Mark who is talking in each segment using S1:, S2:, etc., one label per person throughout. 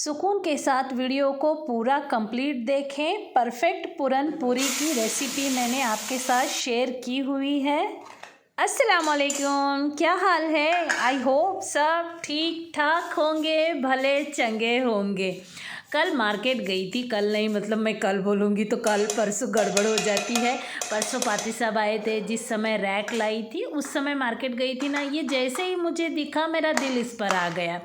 S1: सुकून के साथ वीडियो को पूरा कंप्लीट देखें। परफेक्ट पूरन पूरी की रेसिपी मैंने आपके साथ शेयर की हुई है। अस्सलाम वालेकुम, क्या हाल है? आई होप सब ठीक ठाक होंगे, भले चंगे होंगे। कल मार्केट गई थी, कल नहीं मतलब मैं कल बोलूँगी तो कल परसों गड़बड़ हो जाती है। परसों पाती साहब आए थे, जिस समय रैक लाई थी उस समय मार्केट गई थी ना। ये जैसे ही मुझे दिखा मेरा दिल इस पर आ गया।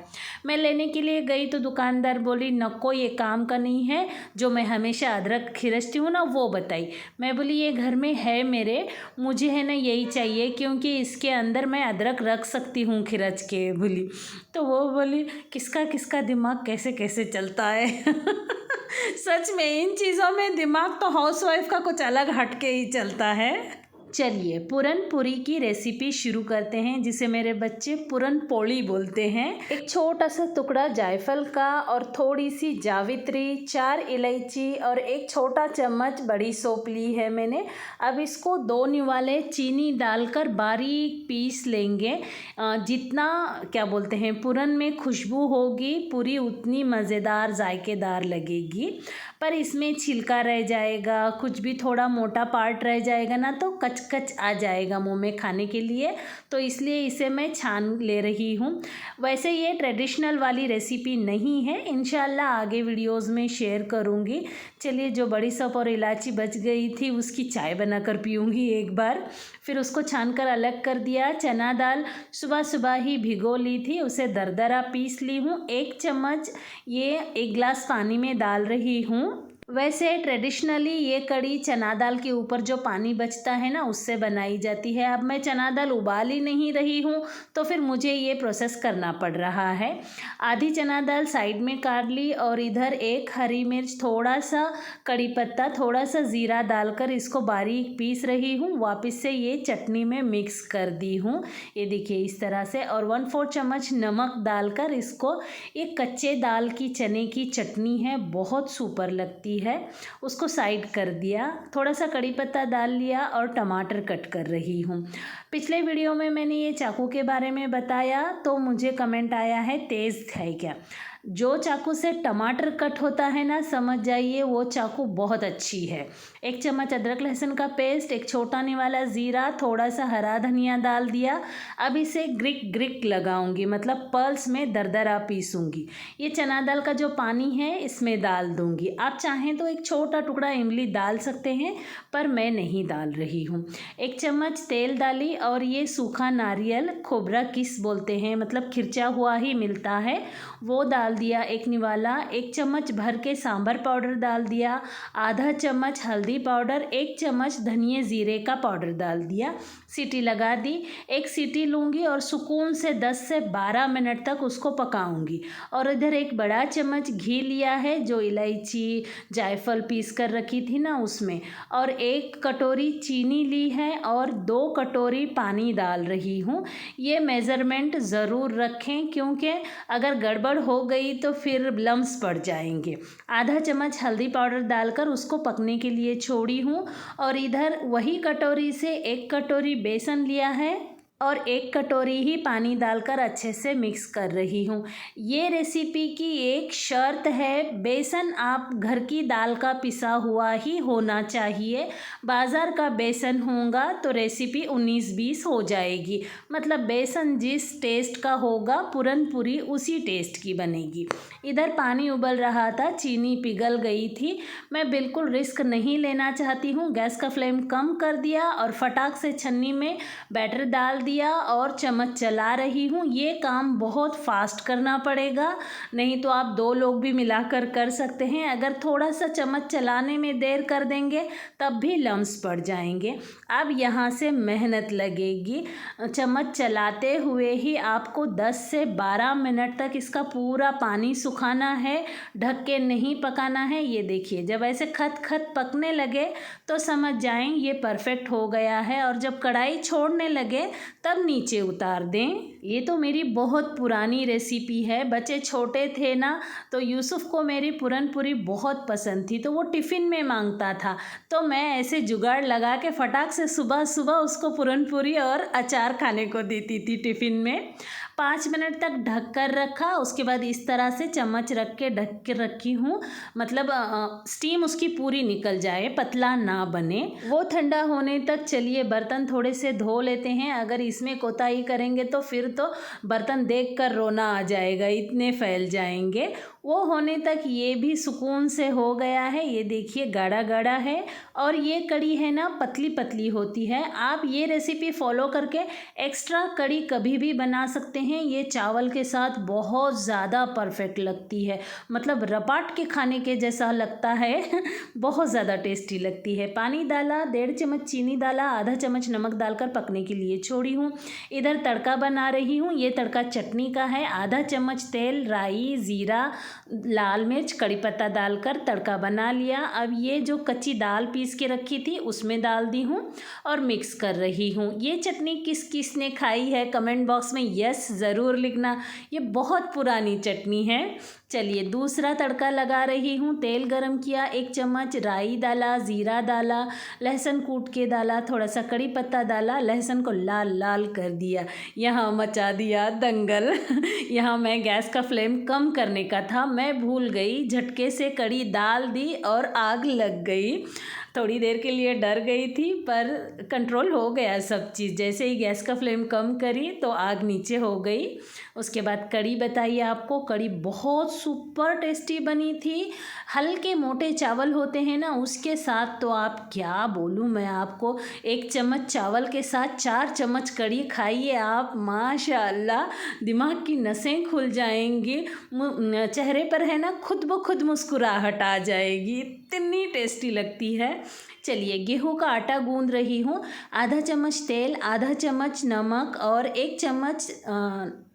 S1: मैं लेने के लिए गई तो दुकानदार बोली नको, ये काम का नहीं है, जो मैं हमेशा अदरक खिरचती हूँ ना वो बताई। मैं बोली ये घर में है मेरे, मुझे है ना यही चाहिए क्योंकि इसके अंदर मैं अदरक रख सकती हूँ खिरच के। बोली तो वो बोली किसका किसका दिमाग कैसे कैसे चलता है। सच में इन चीज़ों में दिमाग तो हाउसवाइफ का कुछ अलग हटके ही चलता है। चलिए पूरन पूरी की रेसिपी शुरू करते हैं, जिसे मेरे बच्चे पूरन पोली बोलते हैं। एक छोटा सा टुकड़ा जायफल का और थोड़ी सी जावित्री, 4 इलायची और एक छोटा चम्मच बड़ी सौंफ ली है मैंने। अब इसको 2 निवाले चीनी डालकर बारीक पीस लेंगे। जितना क्या बोलते हैं पूरन में खुशबू होगी पूरी उतनी मज़ेदार जायकेदार लगेगी। पर इसमें छिलका रह जाएगा, कुछ भी थोड़ा मोटा पार्ट रह जाएगा ना तो कच आ जाएगा मुंह में खाने के लिए, तो इसलिए इसे मैं छान ले रही हूँ। वैसे ये ट्रेडिशनल वाली रेसिपी नहीं है, इंशाल्लाह आगे वीडियोस में शेयर करूँगी। चलिए जो बड़ी सौंफ और इलायची बच गई थी उसकी चाय बनाकर पीऊँगी एक बार। फिर उसको छान कर अलग कर दिया। चना दाल सुबह सुबह ही भिगो ली थी, उसे दरदरा पीस ली हूँ। 1 चम्मच ये 1 गिलास पानी में डाल रही हूँ। वैसे ट्रेडिशनली ये कड़ी चना दाल के ऊपर जो पानी बचता है ना उससे बनाई जाती है। अब मैं चना दाल उबाल ही नहीं रही हूँ तो फिर मुझे ये प्रोसेस करना पड़ रहा है। आधी चना दाल साइड में काट ली और इधर 1 हरी मिर्च, थोड़ा सा कड़ी पत्ता, थोड़ा सा ज़ीरा डालकर इसको बारीक पीस रही हूँ। वापस से ये चटनी में मिक्स कर दी हूँ, ये देखिए इस तरह से। और 1/4 चम्मच नमक डालकर इसको, एक कच्चे दाल की चने की चटनी है, बहुत सुपर लगती है, उसको साइड कर दिया। थोड़ा सा कड़ी पत्ता डाल लिया और टमाटर कट कर रही हूँ। पिछले वीडियो में मैंने ये चाकू के बारे में बताया तो मुझे कमेंट आया है तेज़ है क्या। जो चाकू से टमाटर कट होता है ना, समझ जाइए वो चाकू बहुत अच्छी है। 1 चम्मच अदरक लहसुन का पेस्ट, एक छोटा वाला ज़ीरा, थोड़ा सा हरा धनिया डाल दिया। अब इसे ग्रिक ग्रिक लगाऊंगी, मतलब पल्स में दरदरा पीसूंगी। ये चना दाल का जो पानी है इसमें डाल दूंगी। आप चाहें तो एक छोटा टुकड़ा इमली डाल सकते हैं, पर मैं नहीं डाल रही हूँ। 1 चम्मच तेल डाली और ये सूखा नारियल, खोबरा किस बोलते हैं, मतलब खिरचा हुआ ही मिलता है, वो डाल दिया 1 निवाला। 1 चम्मच भर के सांभर पाउडर डाल दिया। आधा चम्मच हल्दी पाउडर, 1 चम्मच धनिया जीरे का पाउडर डाल दिया। सीटी लगा दी। 1 सीटी लूँगी और सुकून से 10 से 12 मिनट तक उसको पकाऊंगी। और इधर 1 बड़ा चम्मच घी लिया है, जो इलायची जायफल पीस कर रखी थी ना उसमें, और 1 कटोरी चीनी ली है और 2 कटोरी पानी डाल रही हूँ। ये मेज़रमेंट ज़रूर रखें क्योंकि अगर गड़बड़ हो गई तो फिर लम्स पड़ जाएंगे। आधा चम्मच हल्दी पाउडर डालकर उसको पकने के लिए छोड़ी हूँ। और इधर वही कटोरी से 1 कटोरी बेसन लिया है और 1 कटोरी ही पानी डालकर अच्छे से मिक्स कर रही हूँ। ये रेसिपी की एक शर्त है, बेसन आप घर की दाल का पिसा हुआ ही होना चाहिए। बाज़ार का बेसन होगा तो रेसिपी 19-20 हो जाएगी, मतलब बेसन जिस टेस्ट का होगा पूरन पूरी उसी टेस्ट की बनेगी। इधर पानी उबल रहा था, चीनी पिघल गई थी। मैं बिल्कुल रिस्क नहीं लेना चाहती हूँ, गैस का फ्लेम कम कर दिया और फटाक से छन्नी में बैटर डाल दिया और चम्मच चला रही हूँ। ये काम बहुत फास्ट करना पड़ेगा, नहीं तो आप 2 लोग भी मिलाकर कर सकते हैं। अगर थोड़ा सा चम्मच चलाने में देर कर देंगे तब भी लम्स पड़ जाएंगे। अब यहाँ से मेहनत लगेगी, चम्मच चलाते हुए ही आपको 10 से 12 मिनट तक इसका पूरा पानी सुखाना है, ढक के नहीं पकाना है। ये देखिए जब ऐसे खत खत पकने लगे तो समझ जाएं ये परफेक्ट हो गया है, और जब कढ़ाई छोड़ने लगे तब नीचे उतार दें। ये तो मेरी बहुत पुरानी रेसिपी है, बच्चे छोटे थे ना तो यूसुफ को मेरी पूरन पूरी बहुत पसंद थी, तो वो टिफ़िन में मांगता था, तो मैं ऐसे जुगाड़ लगा के फटाक से सुबह सुबह उसको पूरन पूरी और अचार खाने को देती थी टिफ़िन में। 5 मिनट तक ढक कर रखा। उसके बाद इस तरह से चम्मच रख के ढक के रखी हूँ, मतलब स्टीम उसकी पूरी निकल जाए, पतला ना बने। वो ठंडा होने तक चलिए बर्तन थोड़े से धो लेते हैं। अगर इसमें कोताही करेंगे तो फिर तो बर्तन देख कर रोना आ जाएगा, इतने फैल जाएंगे। वो होने तक ये भी सुकून से हो गया है। ये देखिए गाढ़ा गाढ़ा है और ये कड़ी है ना पतली पतली होती है। आप ये रेसिपी फॉलो करके एक्स्ट्रा कड़ी कभी भी बना सकते हैं। ये चावल के साथ बहुत ज़्यादा परफेक्ट लगती है, मतलब रपाट के खाने के जैसा लगता है बहुत ज़्यादा टेस्टी लगती है। पानी डाला, 1.5 चम्मच चीनी डाला, आधा चम्मच नमक डालकर पकने के लिए छोड़ी हूँ। इधर तड़का बना रही हूँ। ये तड़का चटनी का है। आधा चम्मच तेल, राई, ज़ीरा, लाल मिर्च, कड़ी पत्ता डालकर तड़का बना लिया। अब ये जो कच्ची दाल पीस के रखी थी उसमें डाल दी हूँ और मिक्स कर रही हूँ। ये चटनी किस किस ने खाई है कमेंट बॉक्स में यस ज़रूर लिखना। ये बहुत पुरानी चटनी है। चलिए दूसरा तड़का लगा रही हूँ। तेल गरम किया, 1 चम्मच राई डाला, ज़ीरा डाला, लहसुन कूट के डाला, थोड़ा सा कड़ी पत्ता डाला, लहसुन को लाल लाल कर दिया। यहाँ मचा दिया दंगल यहाँ मैं गैस का फ्लेम कम करने का था, मैं भूल गई, झटके से कड़ी डाल दी और आग लग गई। थोड़ी देर के लिए डर गई थी पर कंट्रोल हो गया सब चीज़। जैसे ही गैस का फ्लेम कम करी तो आग नीचे हो गई। उसके बाद कड़ी बताइए आपको, कड़ी बहुत सुपर टेस्टी बनी थी। हल्के मोटे चावल होते हैं ना उसके साथ तो आप क्या बोलूँ मैं आपको, 1 चम्मच चावल के साथ 4 चम्मच कड़ी खाइए आप, माशाअल्लाह दिमाग की नसें खुल जाएंगी, चेहरे पर है ना खुद ब खुद मुस्कुराहट आ जाएगी, इतनी टेस्टी लगती है। चलिए गेहूं का आटा गूंद रही हूँ। आधा चम्मच तेल, आधा चम्मच नमक और 1 चम्मच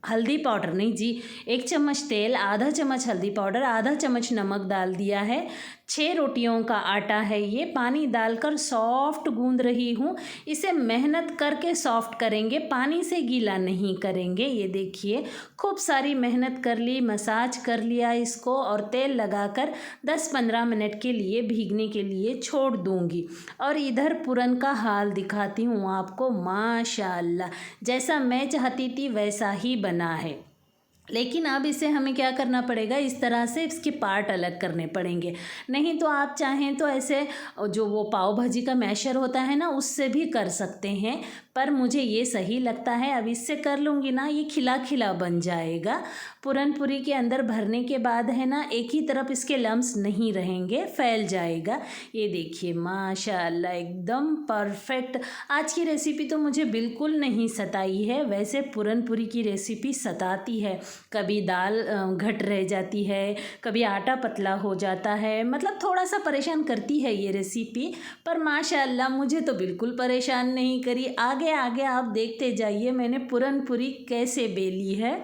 S1: हल्दी पाउडर, नहीं जी 1 चम्मच तेल, आधा चम्मच हल्दी पाउडर, आधा चम्मच नमक डाल दिया है। 6 रोटियों का आटा है ये। पानी डालकर सॉफ्ट गूंद रही हूँ। इसे मेहनत करके सॉफ्ट करेंगे, पानी से गीला नहीं करेंगे। ये देखिए खूब सारी मेहनत कर ली, मसाज कर लिया इसको और तेल लगाकर 10-15 मिनट के लिए भीगने के लिए छोड़ दूँगी। और इधर पूरन का हाल दिखाती हूँ आपको, माशाअल्लाह जैसा मैं चाहती थी वैसा ही बना है। लेकिन अब इसे हमें क्या करना पड़ेगा, इस तरह से इसके पार्ट अलग करने पड़ेंगे। नहीं तो आप चाहें तो ऐसे जो वो पाव भाजी का मैशर होता है ना उससे भी कर सकते हैं, पर मुझे ये सही लगता है। अब इससे कर लूँगी ना ये खिला खिला बन जाएगा। पूरन पूरी के अंदर भरने के बाद है ना एक ही तरफ इसके लम्स नहीं रहेंगे, फैल जाएगा। ये देखिए माशाअल्लाह एकदम परफेक्ट। आज की रेसिपी तो मुझे बिल्कुल नहीं सताई है, वैसे पूरन पूरी की रेसिपी सताती है। कभी दाल घट रह जाती है, कभी आटा पतला हो जाता है, मतलब थोड़ा सा परेशान करती है ये रेसिपी, पर माशाअल्लाह मुझे तो बिल्कुल परेशान नहीं करी। आगे आगे आप देखते जाइए मैंने पूरन पूरी कैसे बेली है।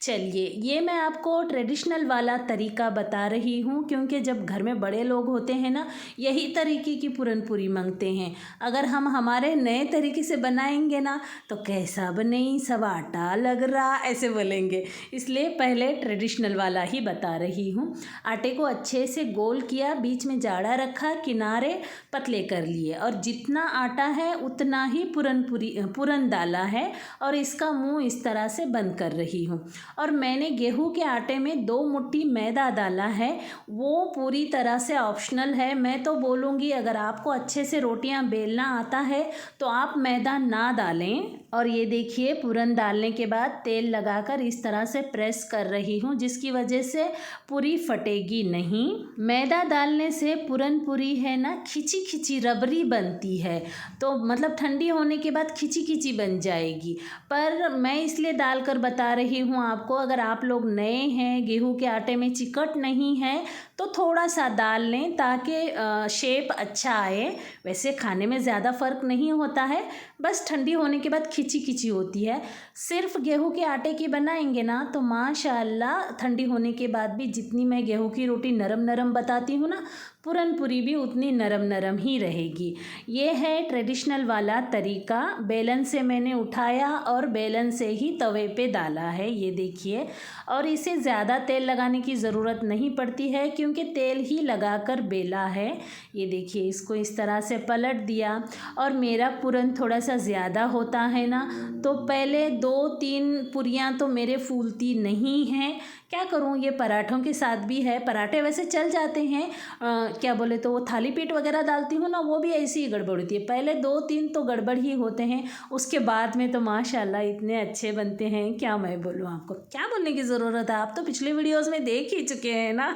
S1: चलिए ये मैं आपको ट्रेडिशनल वाला तरीका बता रही हूँ, क्योंकि जब घर में बड़े लोग होते हैं ना यही तरीके की पूरन पूरी मांगते हैं। अगर हम हमारे नए तरीके से बनाएंगे ना तो कैसा बने, सब आटा लग रहा ऐसे बोलेंगे, इसलिए पहले ट्रेडिशनल वाला ही बता रही हूँ। आटे को अच्छे से गोल किया, बीच में जाड़ा रखा, किनारे पतले कर लिए और जितना आटा है उतना ही पूरन डाला है और इसका मुंह इस तरह से बंद कर रही हूँ। और मैंने गेहूं के आटे में 2 मुट्ठी मैदा डाला है, वो पूरी तरह से ऑप्शनल है। मैं तो बोलूँगी अगर आपको अच्छे से रोटियां बेलना आता है तो आप मैदा ना डालें। और ये देखिए पूरन डालने के बाद तेल लगाकर इस तरह से प्रेस कर रही हूँ, जिसकी वजह से पूरी फटेगी नहीं। मैदा डालने से पूरन पूरी है ना खिंची खिंची रबरी बनती है, तो मतलब ठंडी होने के बाद खिंची खिंची बन जाएगी। पर मैं इसलिए डालकर बता रही हूँ आपको, अगर आप लोग नए हैं, गेहूं के आटे में चिकट नहीं है तो थोड़ा सा डाल लें ताकि शेप अच्छा आए। वैसे खाने में ज़्यादा फ़र्क नहीं होता है, बस ठंडी होने के बाद खिंची खिंची होती है। सिर्फ गेहूं के आटे की बनाएंगे ना तो माशाअल्लाह ठंडी होने के बाद भी जितनी मैं गेहूं की रोटी नरम नरम बताती हूँ ना, पूरन पूरी भी उतनी नरम नरम ही रहेगी। ये है ट्रेडिशनल वाला तरीका। बेलन से मैंने उठाया और बेलन से ही तवे पे डाला है, ये देखिए। और इसे ज़्यादा तेल लगाने की ज़रूरत नहीं पड़ती है क्योंकि तेल ही लगाकर बेला है। ये देखिए इसको इस तरह से पलट दिया। और मेरा पूरन थोड़ा सा ज़्यादा होता है ना, तो पहले 2-3 पूरियाँ तो मेरे फूलती नहीं हैं। क्या करूँ, ये पराठों के साथ भी है। पराठे वैसे चल जाते हैं, क्या बोले तो वो थाली पीठ वगैरह डालती हूँ ना, वो भी ऐसी ही गड़बड़ होती है। पहले 2-3 तो गड़बड़ ही होते हैं, उसके बाद में तो माशाल्लाह इतने अच्छे बनते हैं, क्या मैं बोलूँ आपको, क्या बोलने की ज़रूरत है, आप तो पिछले वीडियोज़ में देख ही चुके हैं ना।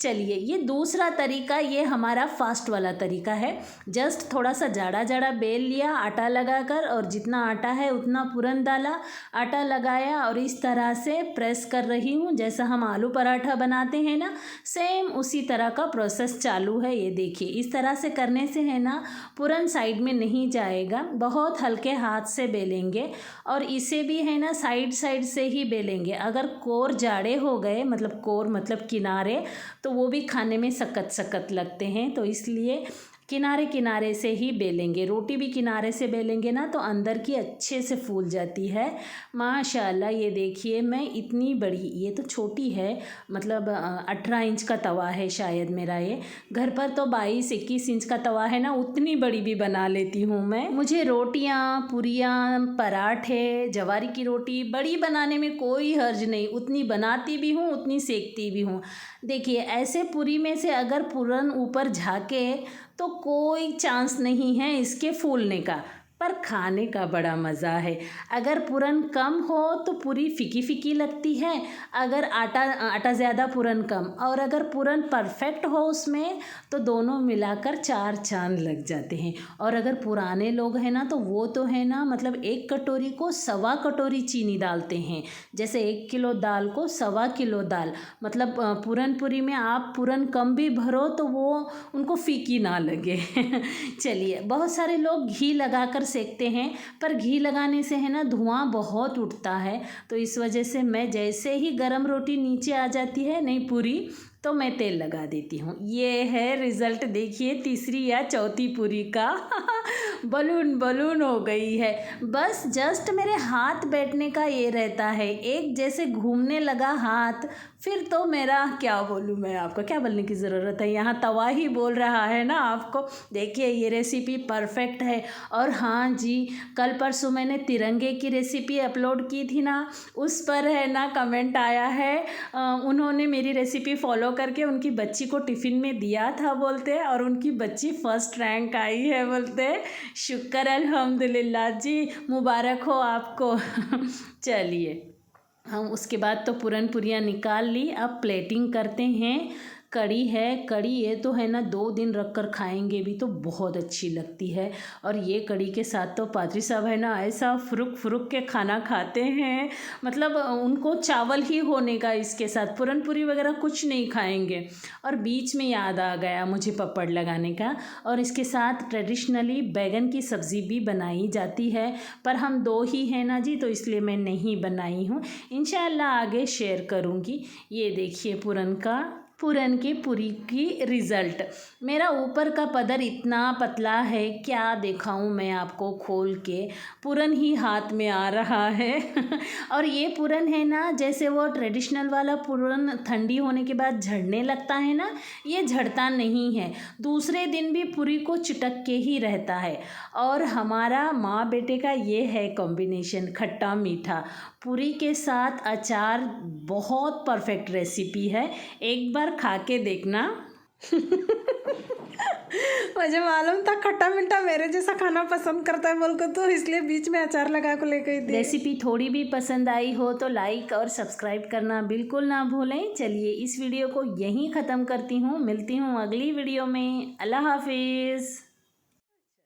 S1: चलिए, ये दूसरा तरीका, ये हमारा फास्ट वाला तरीका है। जस्ट थोड़ा सा जाड़ा जाड़ा बेल लिया आटा लगाकर, और जितना आटा है उतना पूरन डाला, आटा लगाया और इस तरह से प्रेस कर रही हूँ, जैसा हम आलू पराठा बनाते हैं ना, सेम उसी तरह का प्रोसेस चालू है। ये देखिए, इस तरह से करने से है ना पूरन साइड में नहीं जाएगा। बहुत हल्के हाथ से बेलेंगे और इसे भी है ना साइड साइड से ही बेलेंगे। अगर कोर जाड़े हो गए, मतलब कोर मतलब किनारे, तो वो भी खाने में सख्त सख्त लगते हैं, तो इसलिए किनारे किनारे से ही बेलेंगे। रोटी भी किनारे से बेलेंगे ना तो अंदर की अच्छे से फूल जाती है माशाल्लाह। ये देखिए, मैं इतनी बड़ी, ये तो छोटी है, मतलब 18 इंच का तवा है शायद मेरा ये। घर पर तो 22-21 इंच का तवा है ना, उतनी बड़ी भी बना लेती हूँ मैं। मुझे रोटियाँ, पूरियाँ, पराठे, जवारी की रोटी बड़ी बनाने में कोई हर्ज नहीं, उतनी बनाती भी हूँ, उतनी सेकती भी हूँ। देखिए, ऐसे पूरी में से अगर पूरन ऊपर झाँके तो कोई चांस नहीं है इसके फूलने का, पर खाने का बड़ा मज़ा है। अगर पूरन कम हो तो पूरी फीकी फीकी लगती है, अगर आटा ज़्यादा पूरन कम, और अगर पूरन परफेक्ट हो उसमें तो दोनों मिलाकर 4 चांद लग जाते हैं। और अगर पुराने लोग हैं ना तो वो तो है ना, मतलब 1 कटोरी को 1.25 कटोरी चीनी डालते हैं। जैसे 1 किलो दाल को 1.25 किलो दाल, मतलब पूरन पूरी में आप पूरन कम भी भरो तो वो उनको फीकी ना लगे। चलिए, बहुत सारे लोग घी लगाकर सेकते हैं, पर घी लगाने से है ना धुआं बहुत उठता है, तो इस वजह से मैं जैसे ही गरम रोटी नीचे आ जाती है, नहीं पूरी, तो मैं तेल लगा देती हूँ। ये है रिज़ल्ट, देखिए तीसरी या चौथी पूरी का। बलून बलून हो गई है। बस जस्ट मेरे हाथ बैठने का ये रहता है, एक जैसे घूमने लगा हाथ, फिर तो मेरा क्या बोलूँ मैं आपको, क्या बोलने की ज़रूरत है, यहाँ तवा ही बोल रहा है ना आपको। देखिए, ये रेसिपी परफेक्ट है। और हाँ जी, कल परसों मैंने तिरंगे की रेसिपी अपलोड की थी ना, उस पर है ना कमेंट आया है, उन्होंने मेरी रेसिपी फॉलो करके उनकी बच्ची को टिफ़िन में दिया था बोलते, और उनकी बच्ची फर्स्ट रैंक आई है बोलते। शुक्र अल्हम्दुलिल्लाह जी, मुबारक हो आपको। चलिए, हम उसके बाद तो पूरन पूरियाँ निकाल ली, अब प्लेटिंग करते हैं। कड़ी है, कड़ी ये तो है ना 2 दिन रख कर खाएंगे भी तो बहुत अच्छी लगती है। और ये कड़ी के साथ तो पादरी साहब है ना ऐसा फुरुक फुरुक के खाना खाते हैं, मतलब उनको चावल ही होने का, इसके साथ पूरन पूरी वगैरह कुछ नहीं खाएंगे। और बीच में याद आ गया मुझे पपड़ लगाने का, और इसके साथ ट्रेडिशनली बैगन की सब्ज़ी भी बनाई जाती है, पर हम 2 ही हैं ना जी, तो इसलिए मैं नहीं बनाई हूँ। इंशाल्लाह आगे शेयर करूँगी। ये देखिए पूरन की पूरी की रिज़ल्ट। मेरा ऊपर का पदर इतना पतला है, क्या दिखाऊं मैं आपको खोल के, पूरन ही हाथ में आ रहा है। और ये पूरन है ना, जैसे वो ट्रेडिशनल वाला पूरन ठंडी होने के बाद झड़ने लगता है ना, ये झड़ता नहीं है, दूसरे दिन भी पूरी को चिटक के ही रहता है। और हमारा माँ बेटे का ये है कॉम्बिनेशन, खट्टा मीठा पूरी के साथ अचार, बहुत परफेक्ट रेसिपी है, एक बार खा के देखना। मुझे मालूम था खट्टा मीठा मेरे जैसा खाना पसंद करता है बोल को, तो इसलिए बीच में अचार लगा को लेकर दी। रेसिपी थोड़ी भी पसंद आई हो तो लाइक और सब्सक्राइब करना बिल्कुल ना भूलें। चलिए, इस वीडियो को यहीं ख़त्म करती हूँ, मिलती हूँ अगली वीडियो में। अल्लाह हाफिज़।